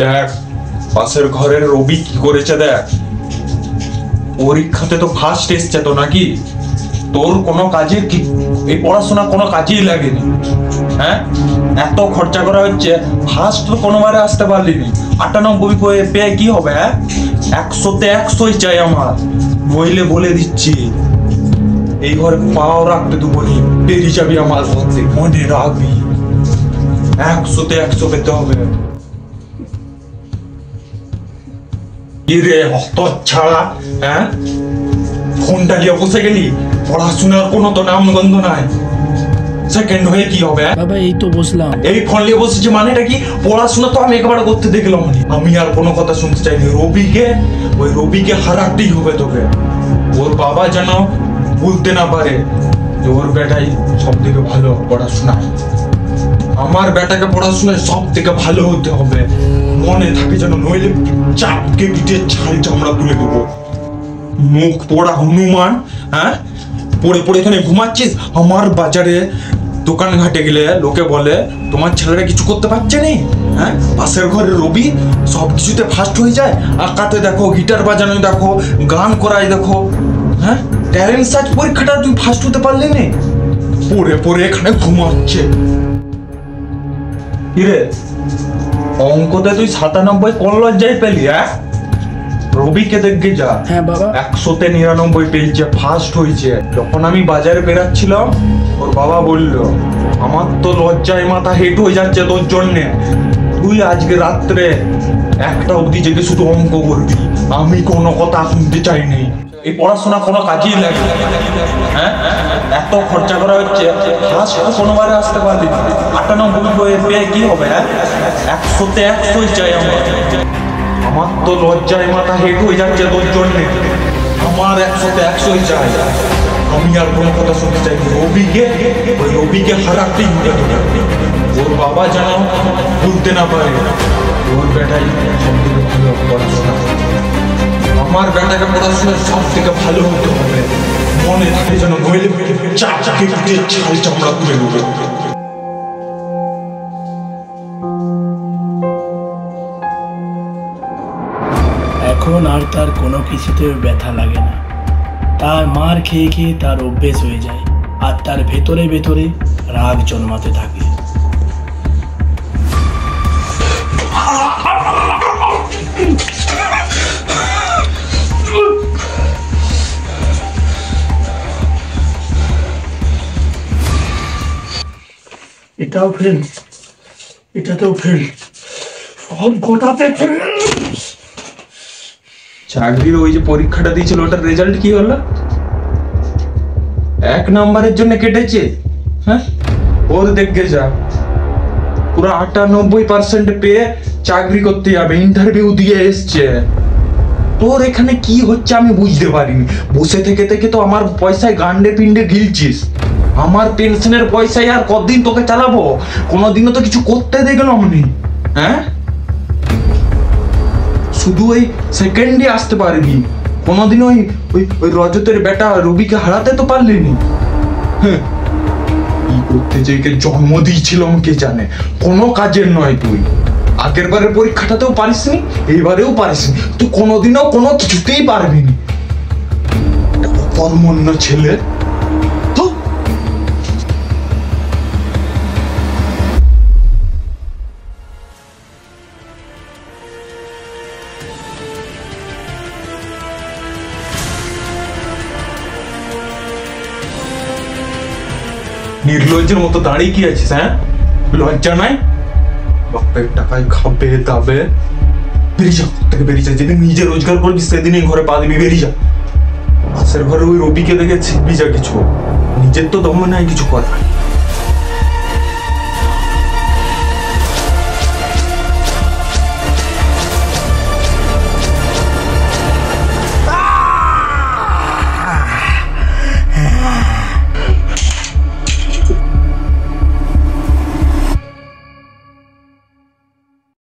দেখ পাশের ঘরের রবি কি করেছে দেখ, পরীক্ষাতে তো ফার্স্ট এসছে তো নাকি, তোর কোনো কাজে কি এই পড়াশোনা কোনো কাজেই লাগেনি, হ্যাঁ এত খরচা করা হচ্ছে, ফার্স্ট তো কোনোবারে আসতে পারলিনি, 98 পেয়ে কি হবে, হ্যাঁ 100তে 100ই চাই আমার, নইলে বলে দিচ্ছি এই ঘরে পাও রাখতে দেবো নি, বেরিয়ে যাবি আমার ঘরে, মনে রাখবি 100তে 100 পেতে হবে। রে হত ছাড়া, হ্যাঁ ফোনটা নিয়ে বসে গেলি, পড়াশোনার কোনো তো নাম গন্ধ নাই, সেকেন্ড হয়ে কি হবে? বাবা এই তো বসলাম। এই ফোন নিয়ে বসেছি মানেটা কি? পড়াশোনা তো আমি একবার করতে দেখলাম, আমি আর কোনো কথা শুনতে চাইনি। ওই রবিকে হারাতেই হবে তোকে, ওর বাবা যেন বলতে না পারে যে ওর বেটাই সব থেকে ভালো পড়াশোনায়, আমার বেটাকে পড়াশোনায় সব থেকে ভালো হতে হবে, মনে থাকে যেন, নইলে চাপকে পিঠে ছাল চামড়া তুলে দেবো। মুখ পোড়া হনুমান, হ্যাঁ পড়ে পড়ে এখানে ঘুমাচ্ছিস। আমার বাজারে দোকান ঘাটে গেলে লোকে বলে তোমার ছেলেরা কিছু করতে পারছে না, হ্যাঁ পাশের ঘরের রবি সব কিছুতে ফার্স্ট হয়ে যায়, আঁকাতে দেখো, গিটার বাজানো দেখো, গান করাই দেখো, হ্যাঁ ট্যালেন্ট সার্চ পরীক্ষাটা তুই ফার্স্ট হতে পারলি না, পড়ে পড়ে এখানে ঘুমাচ্ছে। কিরে অঙ্কতে তুই 97 কোন লজ্জায় পেলি? হ্যাঁ রবিকে দেখে যা, হ্যাঁ বাবা 100তে 99 পেয়েছে, ফার্স্ট হয়েছে। যখন আমি বাজারে বেরাচ্ছিলাম ওর বাবা বলল আমার তো লজ্জায় মাথা হেট হয়ে যাচ্ছে তোর জন্যে, তুই আজকে রাত্রে 1টা অবধি জেগে শুধু অঙ্ক করবি, আমি কোনো কথা শুনতে চাইনি, এই পড়াশোনা কোনো কাজেই লাগে, হ্যাঁ এত খরচা করা হচ্ছে, ফার্স্ট কোনোবারে আসতে পারবি, 98 পেয়ে কি হবে, হ্যাঁ 100তে 100ই চাই আমার তো লজ্জায় মাথা হেট হয়ে যাচ্ছে তোর জন্যে, আমার 100তে 100ই চাই, আমি আর কোনো কথা শুনতে চাই। রবিকে হারাতেই হবে, ওর বাবা যেন বলতে না পারে ওর বেটাই সব থেকে ভালো পড়াশোনা, আমার বেটাকে পড়াশোনায় সব থেকে ভালো হতে হবে, মনে থাকে যেন, নইলে চাপকে পিঠে ছাল চামড়া তুলে দেবো। এখন আর তার কোনো কিছুতে ব্যথা লাগে না, তার মার খেয়ে খেয়ে তার অভ্যেস হয়ে যায়, আর তার ভেতরে ভেতরে রাগ জন্মাতে থাকে। এটাও ফেল, এটাতেও ফেল, সব গোটাতে ফেল। চাকরির ওই যে পরীক্ষাটা দিয়েছিল ওটার রেজাল্ট কি হলো? 1 নম্বরের জন্য কেটেছে, হ্যাঁ ওর দেখে যা, পুরো 98% পেয়ে চাকরি করতে যাবে, ইন্টারভিউ দিয়ে এসছে। তোর এখানে কি হচ্ছে আমি বুঝতে পারিনি, বসে থেকে থেকে তো আমার পয়সায় গান্ডে পিন্ডে গিলছিস, আমার পেনশনের পয়সায় আর কতদিন তোকে চালাবো, কোনোদিনও তো কিছু করতে দেখলাম নি, হ্যাঁ শুধু ওই সেকেন্ডে আসতে পারবি, কোনোদিন ওই রজতের বেটা রবিকে হারাতে তো পারলিনি, হ্যাঁ কি করতে যে জন্ম দিয়েছিলাম কে জানে, কোনো কাজের নয় তুই, আগের বারের পরীক্ষাটাতেও পারিসনি, এইবারেও পারিসনি, তুই কোনোদিনও কোনো কিছুতেই পারবি না, কর্মণ্য ছেলে। নির্লজ্জের মতো দাঁড়িয়ে কি আছিস, হ্যাঁ লজ্জা নাই? বাপের টাকায় খাবে দাবে, বেরিয়ে যা থেকে, বেরিয়ে যা, যেদিন নিজে রোজগার করবি সেদিনই ঘরে পা দিবি, বেরিয়ে যা। পাশের ঘরে ওই রবিকে দেখে শিখবি যা কিছু, নিজের তো দম নাই কিছু করার।